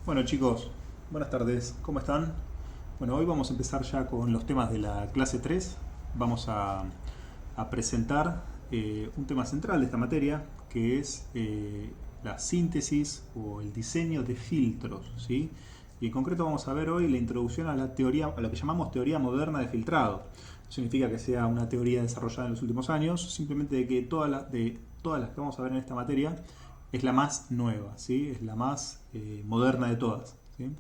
Bueno chicos, buenas tardes, ¿cómo están? Bueno, hoy vamos a empezar ya con los temas de la clase 3. Vamos a presentar un tema central de esta materia, que es la síntesis o el diseño de filtros, ¿sí? Y en concreto vamos a ver hoy la introducción a la teoría, a lo que llamamos teoría moderna de filtrado. No significa que sea una teoría desarrollada en los últimos años, simplemente de que de todas las que vamos a ver en esta materia, es la más nueva, ¿sí? Es la más moderna de todas, ¿sí?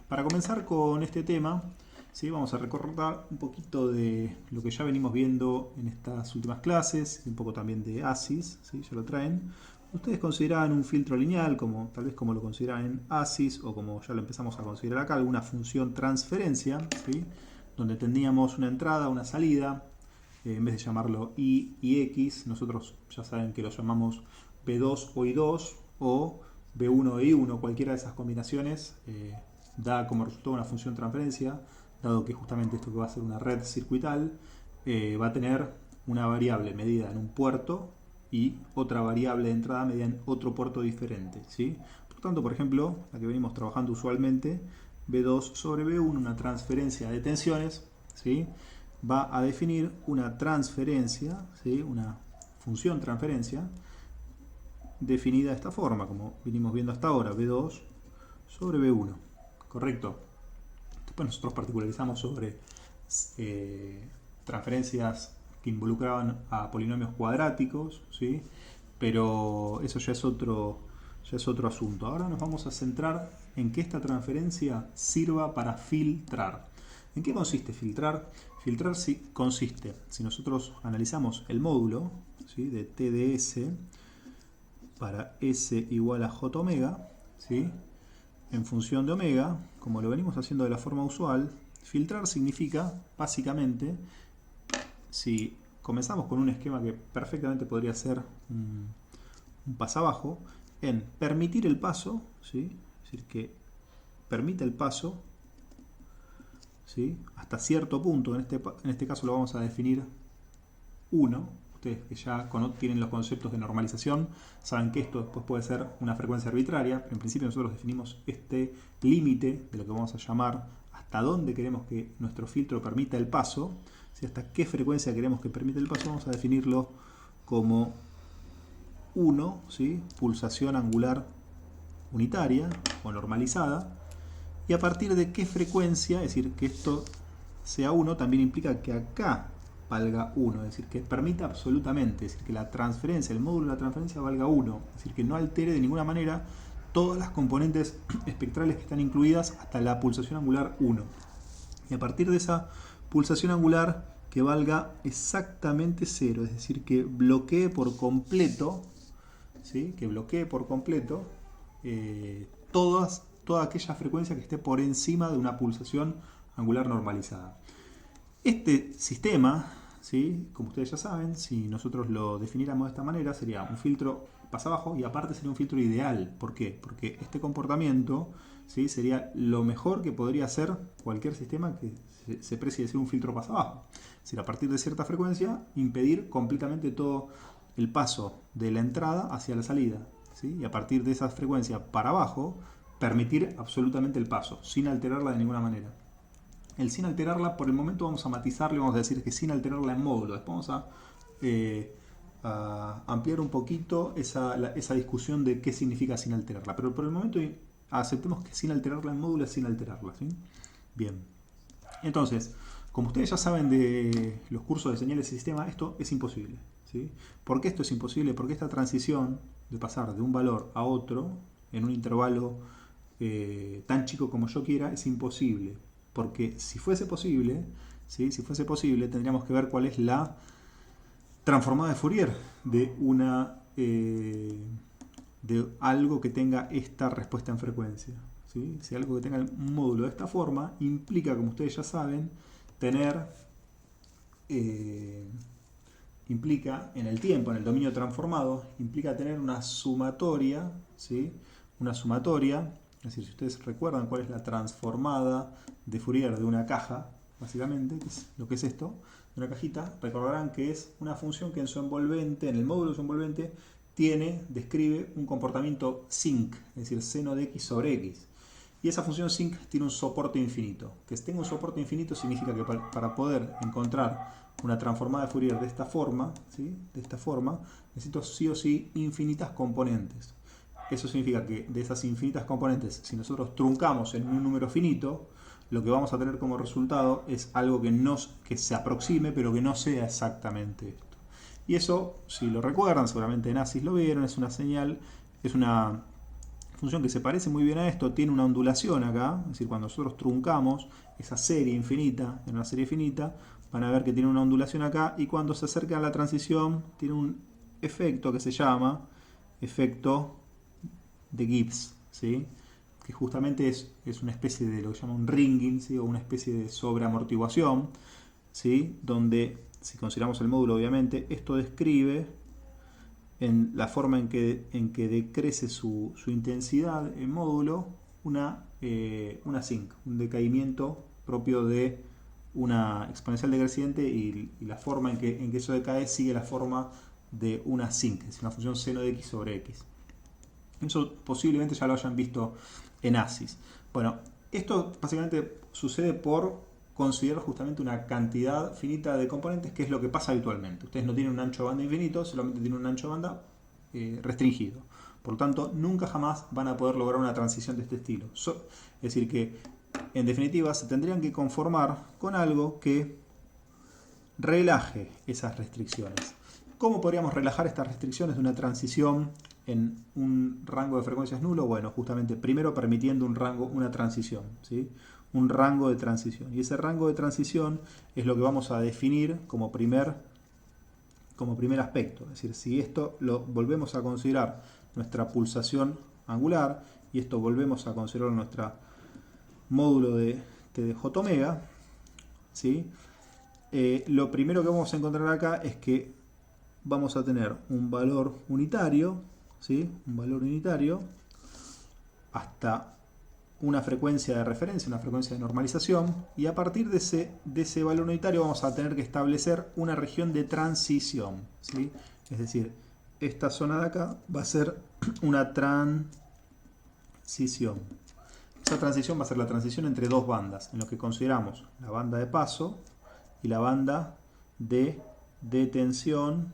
Para comenzar con este tema, ¿sí? Vamos a recordar un poquito de lo que ya venimos viendo en estas últimas clases, y un poco también de ASIS, ¿sí? Ya lo traen. Ustedes consideraban un filtro lineal, como, tal vez como lo consideran en ASIS, o como ya lo empezamos a considerar acá, alguna función transferencia, ¿sí? Donde tendríamos una entrada, una salida, en vez de llamarlo y x, nosotros ya saben que lo llamamos b2 o i2 o b1 e i1, cualquiera de esas combinaciones da como resultado una función transferencia, dado que justamente esto que va a ser una red circuital va a tener una variable medida en un puerto y otra variable de entrada medida en otro puerto diferente, ¿sí? Por tanto, por ejemplo, la que venimos trabajando usualmente, b2 sobre b1, una transferencia de tensiones, ¿sí? Va a definir una transferencia, ¿sí? Una función transferencia definida de esta forma, como vinimos viendo hasta ahora, B2 sobre B1. ¿Correcto? Después nosotros particularizamos sobre transferencias que involucraban a polinomios cuadráticos, ¿sí? Pero eso ya es otro asunto. Ahora nos vamos a centrar en que esta transferencia sirva para filtrar. ¿En qué consiste filtrar? Filtrar consiste, si nosotros analizamos el módulo, ¿sí? De TDS para S igual a J omega, ¿sí? En función de omega, como lo venimos haciendo de la forma usual, filtrar significa, básicamente, si comenzamos con un esquema que perfectamente podría ser un pasabajo, en permitir el paso, ¿sí? Es decir, que permite el paso, ¿sí? Hasta cierto punto, en este caso lo vamos a definir 1. Ustedes que ya tienen los conceptos de normalización saben que esto después puede ser una frecuencia arbitraria, pero en principio nosotros definimos este límite de lo que vamos a llamar hasta dónde queremos que nuestro filtro permita el paso, ¿sí? Hasta qué frecuencia queremos que permita el paso, vamos a definirlo como 1, ¿sí? Pulsación angular unitaria o normalizada, y a partir de qué frecuencia, es decir, que esto sea 1 también implica que acá valga 1, es decir, que permita absolutamente, es decir, que la transferencia, el módulo de la transferencia valga 1, es decir, que no altere de ninguna manera todas las componentes espectrales que están incluidas hasta la pulsación angular 1. Y a partir de esa pulsación angular que valga exactamente 0, es decir, que bloquee por completo, ¿sí? Que bloquee por completo toda aquella frecuencia que esté por encima de una pulsación angular normalizada. Este sistema, ¿sí? Como ustedes ya saben, si nosotros lo definiéramos de esta manera, sería un filtro pasabajo y aparte sería un filtro ideal. ¿Por qué? Porque este comportamiento, ¿sí? Sería lo mejor que podría hacer cualquier sistema que se precie de ser un filtro pasabajo. Es decir, a partir de cierta frecuencia, impedir completamente todo el paso de la entrada hacia la salida, ¿sí? Y a partir de esa frecuencia para abajo, permitir absolutamente el paso, sin alterarla de ninguna manera. El sin alterarla, por el momento vamos a matizarle, vamos a decir que sin alterarla en módulo. Después vamos a ampliar un poquito esa discusión de qué significa sin alterarla. Pero por el momento aceptemos que sin alterarla en módulo es sin alterarla, ¿sí? Bien. Entonces, como ustedes ya saben de los cursos de señales de sistema, esto es imposible, ¿sí? ¿Por qué esto es imposible? Porque esta transición de pasar de un valor a otro en un intervalo tan chico como yo quiera es imposible. Porque si fuese posible, ¿sí? Si fuese posible, tendríamos que ver cuál es la transformada de Fourier de algo que tenga esta respuesta en frecuencia, ¿sí? Si algo que tenga un módulo de esta forma implica, como ustedes ya saben, tener implica en el tiempo, en el dominio transformado, implica tener una sumatoria, ¿sí? Una sumatoria, es decir, si ustedes recuerdan cuál es la transformada de Fourier de una caja, básicamente, que es lo que es esto, de una cajita, recordarán que es una función que en su envolvente, en el módulo de su envolvente, describe un comportamiento sinc, es decir, seno de x sobre x. Y esa función sinc tiene un soporte infinito. Que tenga un soporte infinito significa que para poder encontrar una transformada de Fourier de esta forma, ¿sí? Necesito sí o sí infinitas componentes. Eso significa que de esas infinitas componentes, si nosotros truncamos en un número finito, lo que vamos a tener como resultado es algo que se aproxime, pero que no sea exactamente esto. Y eso, si lo recuerdan, seguramente en ASIS lo vieron, es una señal, es una función que se parece muy bien a esto, tiene una ondulación acá, es decir, cuando nosotros truncamos esa serie infinita, en una serie finita, van a ver que tiene una ondulación acá, y cuando se acerca a la transición, tiene un efecto que se llama efecto de Gibbs, ¿sí? Que justamente es una especie de lo que se llama un ringing, ¿sí? O una especie de sobreamortiguación, ¿sí? Donde, si consideramos el módulo, obviamente, esto describe en la forma en que decrece su intensidad en módulo una sinc, un decaimiento propio de una exponencial decreciente, y la forma en que eso decae sigue la forma de una sinc, es una función seno de x sobre x. Eso posiblemente ya lo hayan visto en ASIS. Bueno, esto básicamente sucede por considerar justamente una cantidad finita de componentes, que es lo que pasa habitualmente. Ustedes no tienen un ancho de banda infinito, solamente tienen un ancho de banda restringido. Por lo tanto, nunca jamás van a poder lograr una transición de este estilo. Es decir que, en definitiva, se tendrían que conformar con algo que relaje esas restricciones. ¿Cómo podríamos relajar estas restricciones de una transición en un rango de frecuencias nulo? Bueno, justamente primero permitiendo una transición, ¿sí? Un rango de transición. Y ese rango de transición es lo que vamos a definir como primer aspecto. Es decir, si esto lo volvemos a considerar nuestra pulsación angular, y esto volvemos a considerar nuestro módulo de T de J omega, ¿sí? Lo primero que vamos a encontrar acá es que vamos a tener un valor unitario, ¿sí? Un valor unitario hasta una frecuencia de referencia, una frecuencia de normalización, y a partir de ese valor unitario vamos a tener que establecer una región de transición, ¿sí? Es decir, esta zona de acá va a ser una transición. Esa transición va a ser la transición entre dos bandas, en lo que consideramos la banda de paso y la banda de detención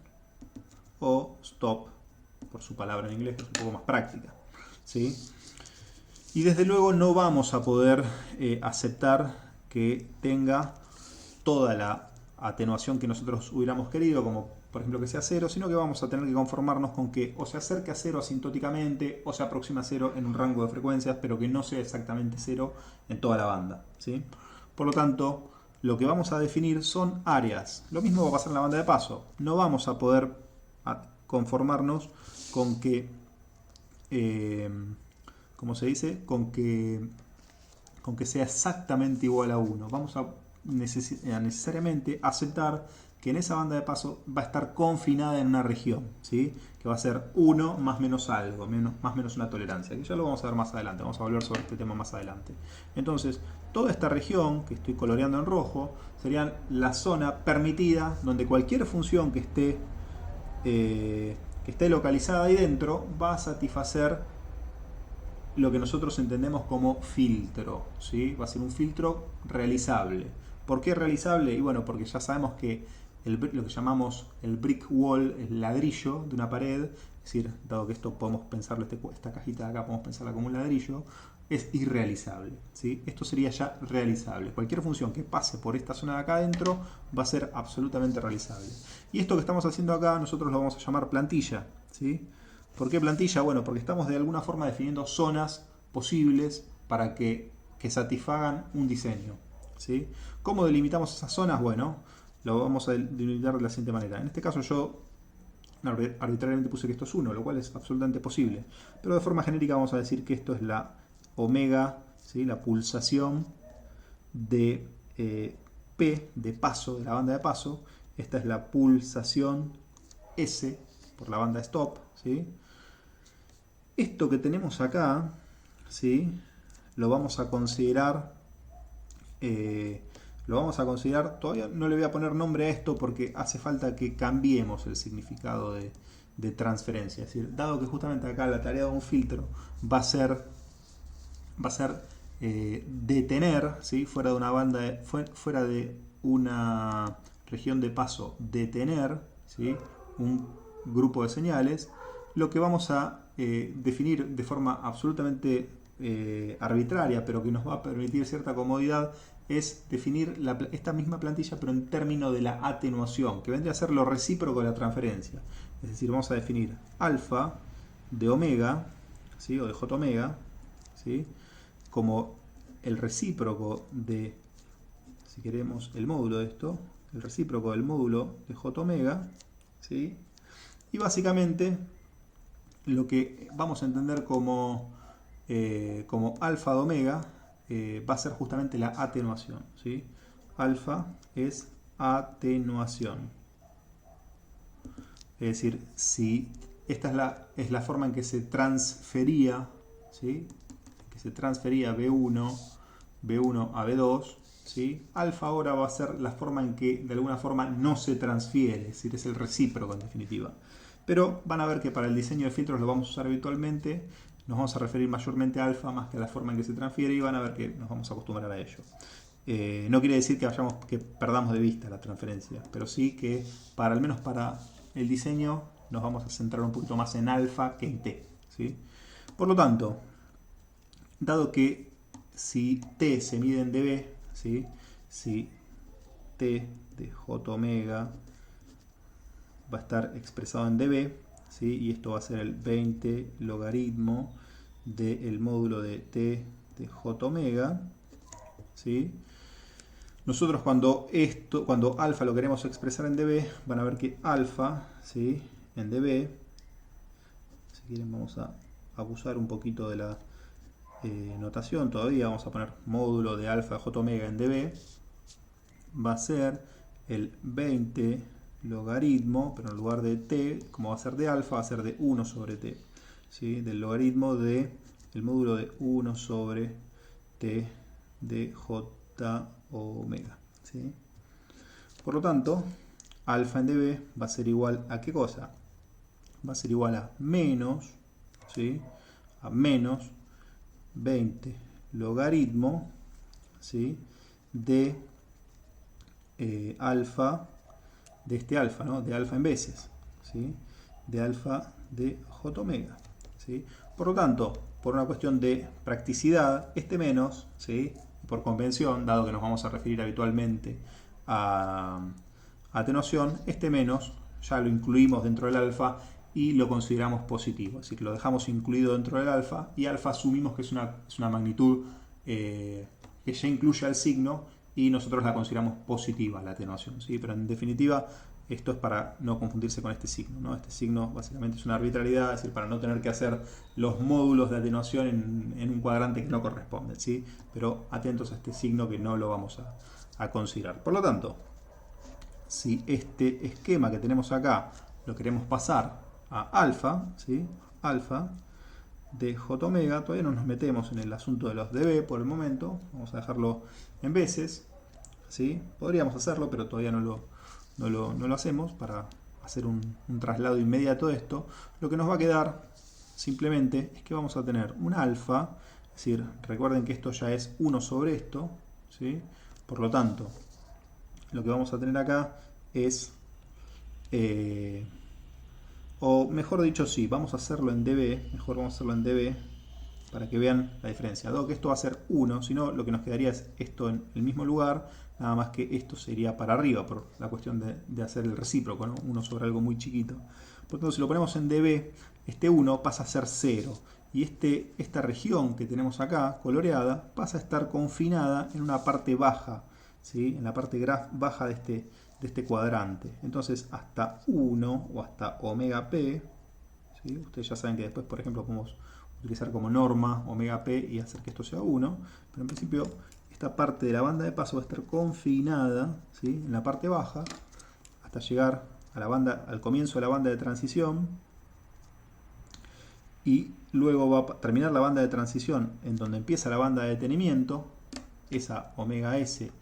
o stop, por su palabra en inglés, que es un poco más práctica, ¿sí? Y desde luego no vamos a poder aceptar que tenga toda la atenuación que nosotros hubiéramos querido, como por ejemplo que sea cero, sino que vamos a tener que conformarnos con que o se acerque a cero asintóticamente o se aproxima a cero en un rango de frecuencias, pero que no sea exactamente cero en toda la banda, ¿sí? Por lo tanto, lo que vamos a definir son áreas. Lo mismo va a pasar en la banda de paso. No vamos a poder conformarnos con que, ¿cómo se dice? Con que sea exactamente igual a 1. Vamos a necesariamente aceptar que en esa banda de paso va a estar confinada en una región, ¿sí? Que va a ser 1 más menos algo, más menos una tolerancia, que ya lo vamos a ver más adelante, vamos a volver sobre este tema más adelante. Entonces, toda esta región que estoy coloreando en rojo sería la zona permitida donde cualquier función que esté localizada ahí dentro va a satisfacer lo que nosotros entendemos como filtro, ¿sí? Va a ser un filtro realizable. ¿Por qué realizable? Y bueno, porque ya sabemos que lo que llamamos el brick wall, el ladrillo de una pared, es decir, dado que esto podemos pensarlo, esta cajita de acá podemos pensarla como un ladrillo, es irrealizable, ¿sí? Esto sería ya realizable. Cualquier función que pase por esta zona de acá adentro va a ser absolutamente realizable. Y esto que estamos haciendo acá nosotros lo vamos a llamar plantilla, ¿sí? ¿Por qué plantilla? Bueno, porque estamos de alguna forma definiendo zonas posibles para que satisfagan un diseño, ¿sí? ¿Cómo delimitamos esas zonas? Bueno, lo vamos a delimitar de la siguiente manera. En este caso yo arbitrariamente puse que esto es 1, lo cual es absolutamente posible. Pero de forma genérica vamos a decir que esto es la omega, ¿sí? La pulsación de P de paso, de la banda de paso. Esta es la pulsación S por la banda stop, ¿sí? Esto que tenemos acá, ¿sí? Lo vamos a considerar, todavía no le voy a poner nombre a esto porque hace falta que cambiemos el significado de de transferencia. Es decir, dado que justamente acá la tarea de un filtro va a ser detener, ¿sí? fuera de una banda, fuera de una región de paso, detener, ¿sí? un grupo de señales, lo que vamos a definir de forma absolutamente arbitraria, pero que nos va a permitir cierta comodidad, es definir esta misma plantilla, pero en términos de la atenuación, que vendría a ser lo recíproco de la transferencia. Es decir, vamos a definir alfa de omega, ¿sí? o de j omega, ¿sí? como el recíproco de, si queremos, el módulo de esto, el recíproco del módulo de j omega, ¿sí? Y básicamente lo que vamos a entender como alfa de omega va a ser justamente la atenuación, ¿sí? Alfa es atenuación. Es decir, si esta es la forma en que se transfería, ¿sí? que se transfería B1 a B2, ¿sí? Alfa ahora va a ser la forma en que de alguna forma no se transfiere, es decir, es el recíproco en definitiva. Pero van a ver que para el diseño de filtros lo vamos a usar habitualmente, nos vamos a referir mayormente a alfa más que a la forma en que se transfiere y van a ver que nos vamos a acostumbrar a ello. No quiere decir que perdamos de vista la transferencia, pero sí que al menos para el diseño nos vamos a centrar un poquito más en alfa que en t, ¿sí? Por lo tanto, dado que si t se mide en dB, ¿sí? Si t de j omega va a estar expresado en dB, ¿sí? Y esto va a ser el 20 logaritmo del módulo de t de j omega, ¿sí? Nosotros cuando alfa lo queremos expresar en dB, van a ver que alfa, ¿sí? en dB, si quieren vamos a abusar un poquito de la notación todavía, vamos a poner módulo de alfa j omega en dB, va a ser el 20 logaritmo, pero en lugar de t, como va a ser de alfa, va a ser de 1 sobre t, ¿sí? del logaritmo del módulo de 1 sobre t de j omega, ¿sí? Por lo tanto, alfa en dB va a ser igual a ¿qué cosa? Va a ser igual a menos, ¿sí? a menos 20 logaritmo, ¿sí? de alfa, de este alfa, ¿no? de alfa en veces, ¿sí? de alfa de j omega, ¿sí? Por lo tanto, por una cuestión de practicidad, este menos, ¿sí? por convención, dado que nos vamos a referir habitualmente a atenuación, este menos ya lo incluimos dentro del alfa y lo consideramos positivo, es decir, lo dejamos incluido dentro del alfa y alfa asumimos que es una magnitud que ya incluye al signo y nosotros la consideramos positiva, la atenuación, ¿sí? Pero en definitiva esto es para no confundirse con este signo, ¿no? Este signo básicamente es una arbitrariedad, es decir, para no tener que hacer los módulos de atenuación en un cuadrante que no corresponde, ¿sí? Pero atentos a este signo que no lo vamos a considerar. Por lo tanto, si este esquema que tenemos acá lo queremos pasar a alfa, ¿sí? alfa de j omega, todavía no nos metemos en el asunto de los dB por el momento, vamos a dejarlo en veces, ¿sí? Podríamos hacerlo, pero todavía no lo hacemos para hacer un traslado inmediato de esto. Lo que nos va a quedar simplemente es que vamos a tener un alfa, es decir, recuerden que esto ya es 1 sobre esto, ¿sí? Por lo tanto, lo que vamos a tener acá es, o mejor dicho, sí, vamos a hacerlo en dB, mejor vamos a hacerlo en dB para que vean la diferencia. Dado que esto va a ser 1, si no, lo que nos quedaría es esto en el mismo lugar, nada más que esto sería para arriba, por la cuestión de hacer el recíproco, ¿no? 1 sobre algo muy chiquito. Por lo tanto, si lo ponemos en dB, este 1 pasa a ser 0. Y esta región que tenemos acá, coloreada, pasa a estar confinada en una parte baja, ¿sí? En la parte baja de este cuadrante. Entonces, hasta 1 o hasta omega p, ¿sí? Ustedes ya saben que después, por ejemplo, podemos utilizar como norma omega p y hacer que esto sea 1, pero en principio esta parte de la banda de paso va a estar confinada, ¿sí? en la parte baja hasta llegar a al comienzo de la banda de transición y luego va a terminar la banda de transición en donde empieza la banda de detenimiento, esa omega s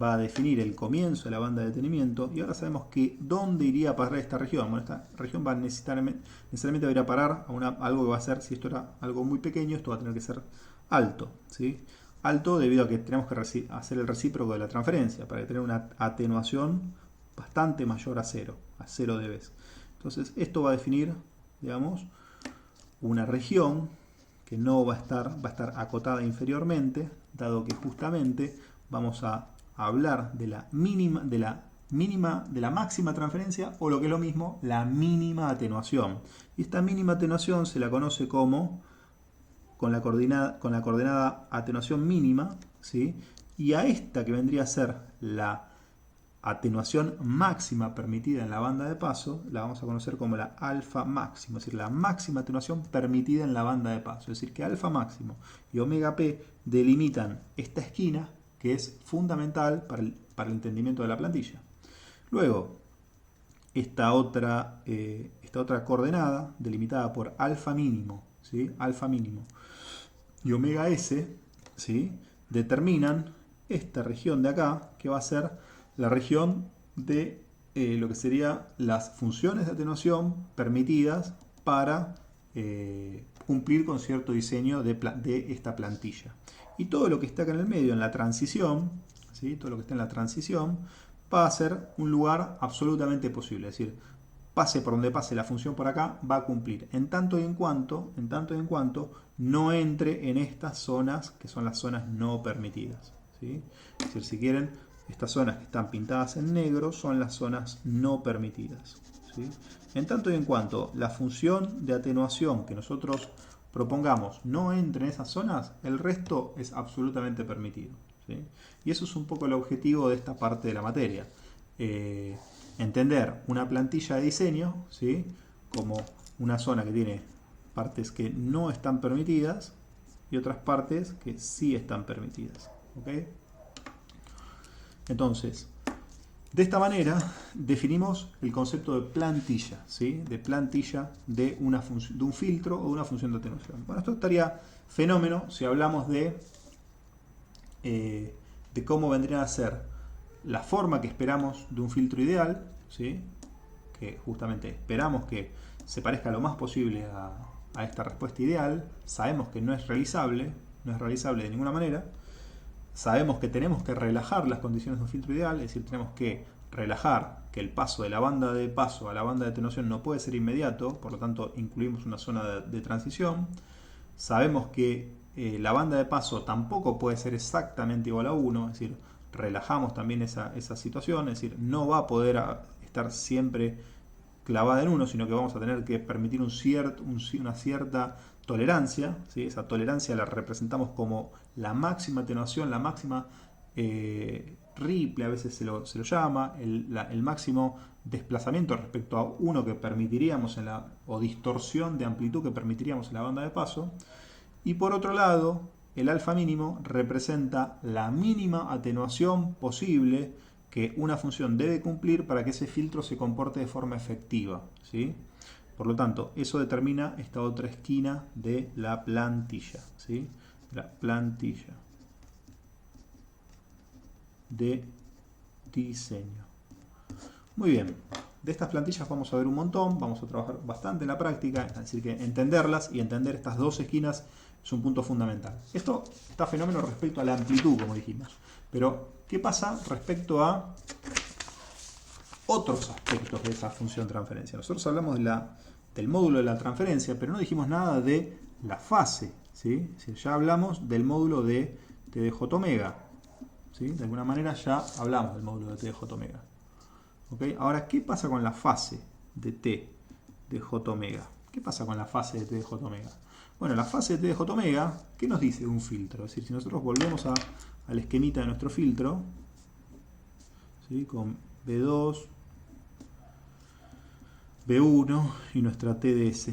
va a definir el comienzo de la banda de detenimiento, y ahora sabemos que dónde iría a parar esta región. Bueno, esta región va necesariamente va a ir a parar a algo que va a ser, si esto era algo muy pequeño, esto va a tener que ser alto, ¿sí? Alto debido a que tenemos que hacer el recíproco de la transferencia, para tener una atenuación bastante mayor a 0 dB. Entonces esto va a definir, digamos, una región que no va a estar acotada inferiormente, dado que justamente vamos a hablar de la máxima transferencia, o lo que es lo mismo, la mínima atenuación. Y esta mínima atenuación se la conoce como con la coordenada atenuación mínima, ¿sí? Y a esta, que vendría a ser la atenuación máxima permitida en la banda de paso, la vamos a conocer como la alfa máximo, es decir, la máxima atenuación permitida en la banda de paso. Es decir, que alfa máximo y omega p delimitan esta esquina, que es fundamental para el entendimiento de la plantilla. Luego, esta otra coordenada, delimitada por alfa mínimo, ¿sí? Alfa mínimo y omega s, ¿sí? Determinan esta región de acá, que va a ser la región de lo que serían las funciones de atenuación permitidas para cumplir con cierto diseño de esta plantilla. Y todo lo que está acá en el medio, en la transición, ¿sí? Todo lo que está en la transición, va a ser un lugar absolutamente posible. Es decir, pase por donde pase la función por acá, va a cumplir. En tanto y en cuanto no entre en estas zonas, que son las zonas no permitidas, ¿sí? Es decir, si quieren, estas zonas que están pintadas en negro son las zonas no permitidas, ¿sí? En tanto y en cuanto la función de atenuación que nosotros propongamos no entre en esas zonas, el resto es absolutamente permitido, ¿sí? Y eso es un poco el objetivo de esta parte de la materia. Entender una plantilla de diseño, ¿sí? Como una zona que tiene partes que no están permitidas y otras partes que sí están permitidas, ¿ok? Entonces, de esta manera definimos el concepto de plantilla, ¿sí? De plantilla de un filtro o de una función de atenuación. Bueno, esto estaría fenómeno si hablamos de cómo vendría a ser la forma que esperamos de un filtro ideal, ¿sí? Que justamente esperamos que se parezca lo más posible a esta respuesta ideal. Sabemos que no es realizable de ninguna manera. Sabemos que tenemos que relajar las condiciones de un filtro ideal, es decir, tenemos que relajar que el paso de la banda de paso a la banda de atenuación no puede ser inmediato, por lo tanto incluimos una zona de transición. Sabemos que la banda de paso tampoco puede ser exactamente igual a 1, es decir, relajamos también esa situación, es decir, no va a poder estar siempre clavada en 1, sino que vamos a tener que permitir una cierta tolerancia, ¿sí? Esa tolerancia la representamos como la máxima atenuación, la máxima ripple, a veces se lo llama, el máximo desplazamiento respecto a 1 que permitiríamos o distorsión de amplitud que permitiríamos en la banda de paso. Y por otro lado, el alfa mínimo representa la mínima atenuación posible que una función debe cumplir para que ese filtro se comporte de forma efectiva, ¿sí? Por lo tanto, eso determina esta otra esquina de la plantilla, ¿sí? La plantilla de diseño. Muy bien, de estas plantillas vamos a ver un montón, vamos a trabajar bastante en la práctica, es decir, que entenderlas y entender estas dos esquinas es un punto fundamental. Esto está fenómeno respecto a la amplitud, como dijimos. Pero, ¿qué pasa respecto a otros aspectos de esa función transferencia? Nosotros hablamos del módulo de la transferencia, pero no dijimos nada de la fase, ¿sí? Es decir, ya hablamos del módulo de T de J omega, ¿sí? De alguna manera ya hablamos del módulo de T de J omega. ¿Okay? Ahora, ¿qué pasa con la fase de T de J omega? ¿Qué pasa con la fase de T de J omega? Bueno, la fase de T de J omega, ¿qué nos dice de un filtro? Es decir, si nosotros volvemos al esquemita de nuestro filtro, ¿sí? Con B2, B1 y nuestra TDS,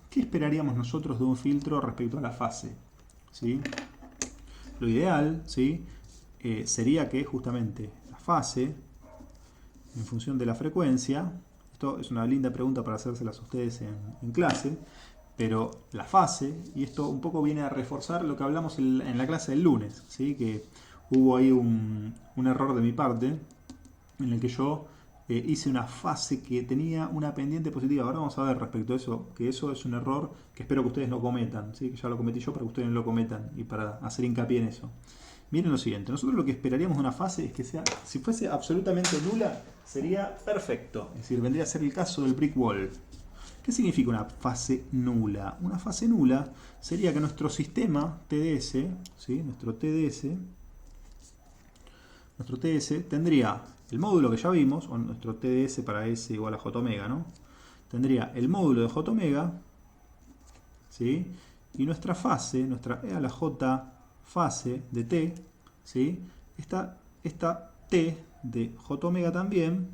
¿qué esperaríamos nosotros de un filtro respecto a la fase? ¿Sí? Lo ideal, ¿sí? Sería que justamente la fase, en función de la frecuencia, esto es una linda pregunta para hacérselas a ustedes en clase, pero la fase, y esto un poco viene a reforzar lo que hablamos en la clase del lunes, ¿sí? Que hubo ahí un error de mi parte en el que yo hice una fase que tenía una pendiente positiva. Ahora vamos a ver respecto a eso, que eso es un error que espero que ustedes no cometan, ¿sí? Que ya lo cometí yo para que ustedes no lo cometan y para hacer hincapié en eso. Miren lo siguiente, nosotros lo que esperaríamos de una fase es que sea, si fuese absolutamente nula, sería perfecto. Es decir, vendría a ser el caso del brick wall. ¿Qué significa una fase nula? Una fase nula sería que nuestro sistema TDS, ¿sí? Nuestro TDS tendría el módulo que ya vimos, o nuestro TDS para S igual a J omega, ¿no? Tendría el módulo de J omega, ¿sí? Y nuestra fase, nuestra E a la J fase de T, ¿sí? Esta T de J omega también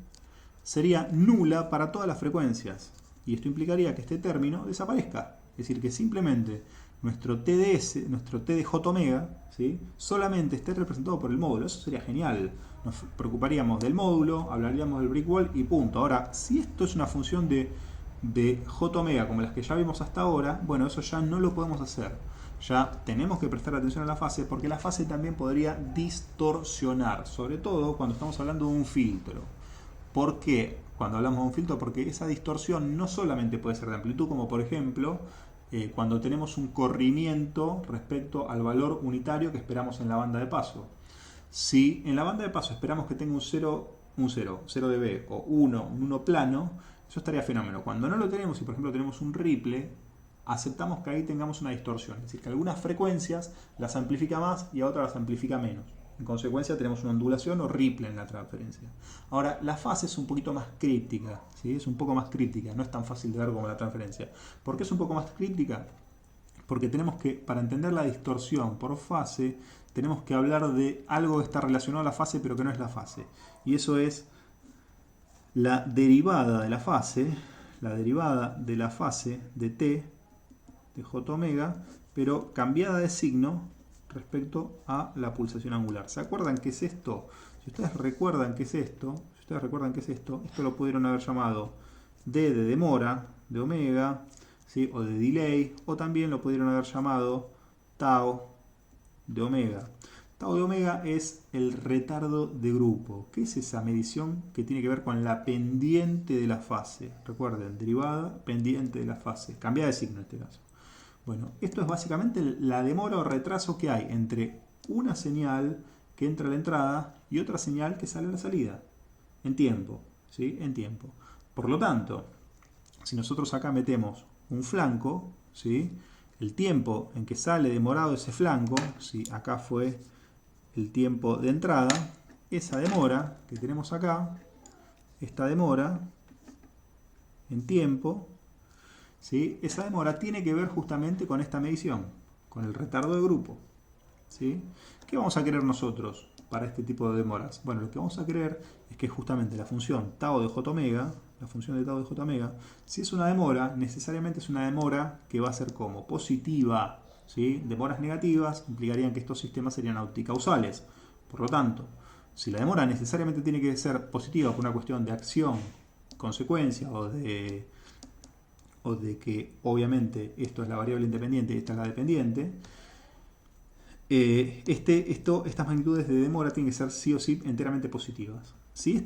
sería nula para todas las frecuencias. Y esto implicaría que este término desaparezca. Es decir, que simplemente nuestro TDS, nuestro T de J omega, ¿sí? Solamente esté representado por el módulo. Eso sería genial. Nos preocuparíamos del módulo, hablaríamos del brick wall y punto. Ahora, si esto es una función de J omega como las que ya vimos hasta ahora, bueno, eso ya no lo podemos hacer. Ya tenemos que prestar atención a la fase porque la fase también podría distorsionar, sobre todo cuando estamos hablando de un filtro. ¿Por qué cuando hablamos de un filtro? Porque esa distorsión no solamente puede ser de amplitud, como por ejemplo cuando tenemos un corrimiento respecto al valor unitario que esperamos en la banda de paso. Si en la banda de paso esperamos que tenga un 0 dB o un 1 plano, eso estaría fenómeno. Cuando no lo tenemos y por ejemplo tenemos un ripple, aceptamos que ahí tengamos una distorsión. Es decir, que algunas frecuencias las amplifica más y a otras las amplifica menos. En consecuencia tenemos una ondulación o ripple en la transferencia. Ahora, la fase es un poquito más críptica, ¿sí? Es un poco más críptica, no es tan fácil de ver como la transferencia. ¿Por qué es un poco más críptica? Porque tenemos que, para entender la distorsión por fase, tenemos que hablar de algo que está relacionado a la fase pero que no es la fase. Y eso es la derivada de la fase de T, de J omega, pero cambiada de signo respecto a la pulsación angular. ¿Se acuerdan qué es esto? Si ustedes recuerdan qué es esto, esto lo pudieron haber llamado D de demora, de omega, ¿sí? O de delay, o también lo pudieron haber llamado tau de omega. Tau de omega es el retardo de grupo. ¿Qué es esa medición que tiene que ver con la pendiente de la fase? Recuerden, derivada, pendiente de la fase. Cambia de signo en este caso. Bueno, esto es básicamente la demora o retraso que hay entre una señal que entra a la entrada y otra señal que sale a la salida. En tiempo, ¿sí? En tiempo. Por lo tanto, si nosotros acá metemos un flanco, ¿sí? El tiempo en que sale demorado ese flanco, ¿sí? Acá fue el tiempo de entrada, esa demora que tenemos acá, esta demora en tiempo, ¿sí? Esa demora tiene que ver justamente con esta medición, con el retardo de grupo, ¿sí? ¿Qué vamos a querer nosotros para este tipo de demoras? Bueno, lo que vamos a querer es que justamente la función tau de j omega, si es una demora, necesariamente es una demora que va a ser como positiva, ¿sí? Demoras negativas implicarían que estos sistemas serían anticausales. Por lo tanto, si la demora necesariamente tiene que ser positiva por una cuestión de acción, consecuencia o de que obviamente esto es la variable independiente y esta es la dependiente, estas magnitudes de demora tienen que ser sí o sí enteramente positivas. Si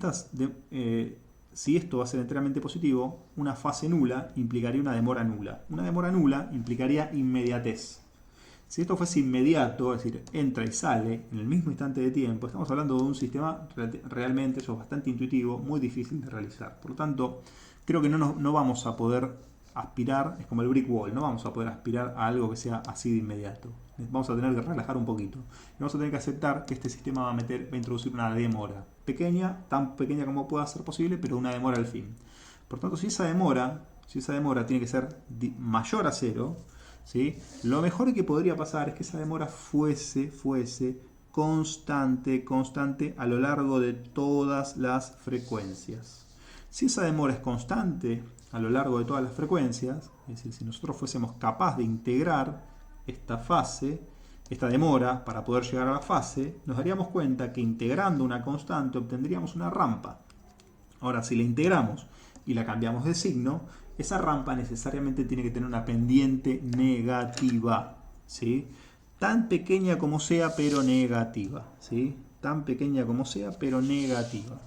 esto va a ser enteramente positivo, una fase nula implicaría una demora nula. Una demora nula implicaría inmediatez. Si esto fuese inmediato, es decir, entra y sale en el mismo instante de tiempo, estamos hablando de un sistema realmente eso es bastante intuitivo, muy difícil de realizar. Por lo tanto, creo que no vamos a poder aspirar, es como el brick wall, no vamos a poder aspirar a algo que sea así de inmediato. Vamos a tener que relajar un poquito. Y vamos a tener que aceptar que este sistema va a introducir una demora pequeña, tan pequeña como pueda ser posible, pero una demora al fin. Por tanto, si esa demora tiene que ser mayor a 0, ¿sí? Lo mejor que podría pasar es que esa demora fuese constante a lo largo de todas las frecuencias. Si esa demora es constante a lo largo de todas las frecuencias, es decir, si nosotros fuésemos capaces de integrar esta demora para poder llegar a la fase, nos daríamos cuenta que integrando una constante obtendríamos una rampa. Ahora, si la integramos y la cambiamos de signo, esa rampa necesariamente tiene que tener una pendiente negativa, ¿sí? tan pequeña como sea, pero negativa, ¿sí? Tan pequeña como sea, pero negativa.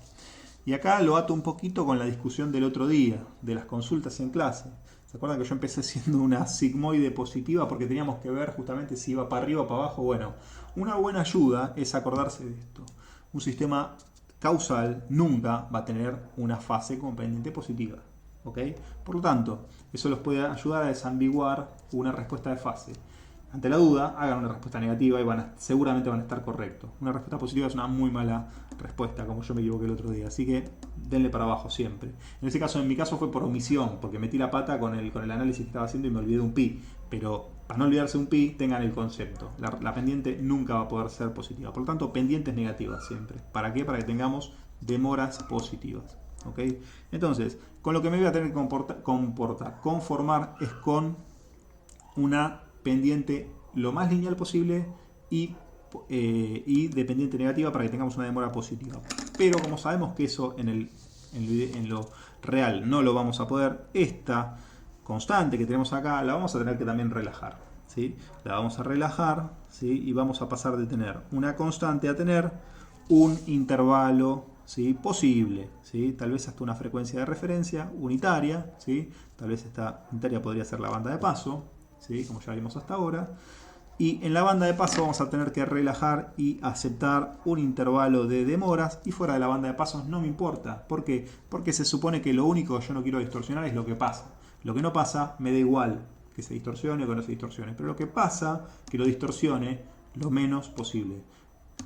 Y acá lo ato un poquito con la discusión del otro día, de las consultas en clase. ¿Se acuerdan que yo empecé siendo una sigmoide positiva porque teníamos que ver justamente si iba para arriba o para abajo? Bueno, una buena ayuda es acordarse de esto. Un sistema causal nunca va a tener una fase con pendiente positiva, ¿ok? Por lo tanto, eso los puede ayudar a desambiguar una respuesta de fase. Ante la duda, hagan una respuesta negativa y seguramente van a estar correctos. Una respuesta positiva es una muy mala respuesta, como yo me equivoqué el otro día. Así que denle para abajo siempre. En ese caso, en mi caso fue por omisión, porque metí la pata con el análisis que estaba haciendo y me olvidé de un pi. Pero para no olvidarse de un pi, tengan el concepto. La pendiente nunca va a poder ser positiva. Por lo tanto, pendientes negativas siempre. ¿Para qué? Para que tengamos demoras positivas. ¿Ok? Entonces, con lo que me voy a tener que conformar es con una pendiente lo más lineal posible y de pendiente negativa para que tengamos una demora positiva. Pero como sabemos que eso en lo real no lo vamos a poder, esta constante que tenemos acá la vamos a tener que también relajar, ¿sí? La vamos a relajar, ¿sí? Y vamos a pasar de tener una constante a tener un intervalo, ¿sí? Posible, ¿sí? Tal vez hasta una frecuencia de referencia unitaria, ¿sí? Tal vez esta unitaria podría ser la banda de paso, ¿sí? Como ya vimos hasta ahora. Y en la banda de paso vamos a tener que relajar y aceptar un intervalo de demoras, y fuera de la banda de pasos no me importa. ¿Por qué? Porque se supone que lo único que yo no quiero distorsionar es lo que pasa. Lo que no pasa me da igual que se distorsione o que no se distorsione, pero lo que pasa que lo distorsione lo menos posible.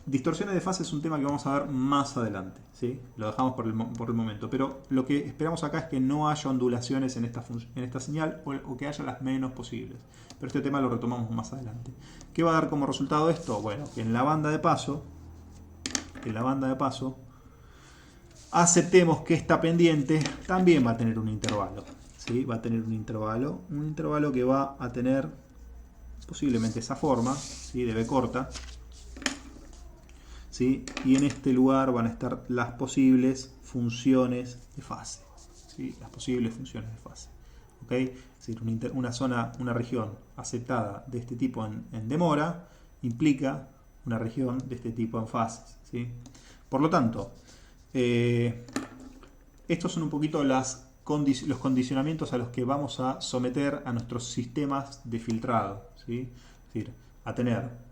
Distorsiones de fase es un tema que vamos a ver más adelante, ¿sí? Lo dejamos por el momento, pero lo que esperamos acá es que no haya ondulaciones en esta señal, o que haya las menos posibles. Pero este tema lo retomamos más adelante. ¿Qué va a dar como resultado esto? Bueno, que en la banda de paso, aceptemos que esta pendiente también va a tener un intervalo, ¿sí? Va a tener un intervalo que va a tener posiblemente esa forma, ¿sí? De B corta. ¿Sí? Y en este lugar van a estar las posibles funciones de fase, ¿sí? Las posibles funciones de fase, ¿ok? Es decir, una región aceptada de este tipo en demora implica una región de este tipo en fases, ¿sí? Por lo tanto, estos son un poquito los condicionamientos a los que vamos a someter a nuestros sistemas de filtrado, ¿sí? Es decir, a tener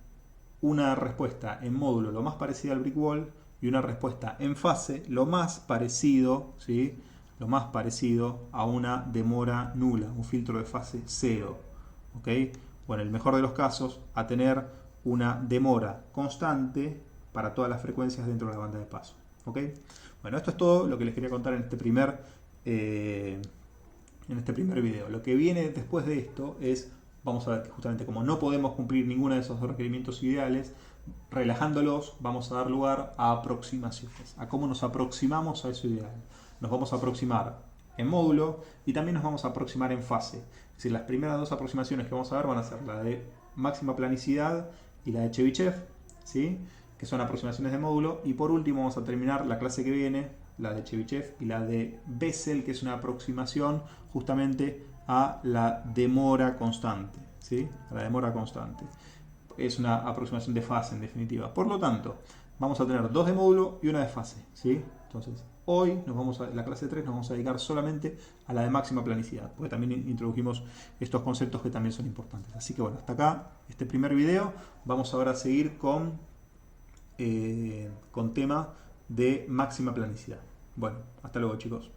una respuesta en módulo lo más parecida al brick wall y una respuesta en fase lo más parecido, ¿sí? Lo más parecido a una demora nula, un filtro de fase 0, ¿ok? O en el mejor de los casos, a tener una demora constante para todas las frecuencias dentro de la banda de paso, ¿ok? Bueno, esto es todo lo que les quería contar en este primer video. Lo que viene después de esto es, vamos a ver que justamente como no podemos cumplir ninguno de esos dos requerimientos ideales, relajándolos vamos a dar lugar a aproximaciones, a cómo nos aproximamos a eso ideal. Nos vamos a aproximar en módulo y también nos vamos a aproximar en fase. Es decir, las primeras dos aproximaciones que vamos a ver van a ser la de máxima planicidad y la de Chebyshev, ¿sí? Que son aproximaciones de módulo, y por último vamos a terminar la clase que viene, la de Chebyshev y la de Bessel, que es una aproximación justamente a la demora constante, ¿sí? A la demora constante. Es una aproximación de fase en definitiva. Por lo tanto, vamos a tener dos de módulo y una de fase, ¿sí? Entonces, hoy la clase 3 nos vamos a dedicar solamente a la de máxima planicidad, porque también introdujimos estos conceptos que también son importantes. Así que bueno, hasta acá este primer video. Vamos ahora a seguir con tema de máxima planicidad. Bueno, hasta luego, chicos.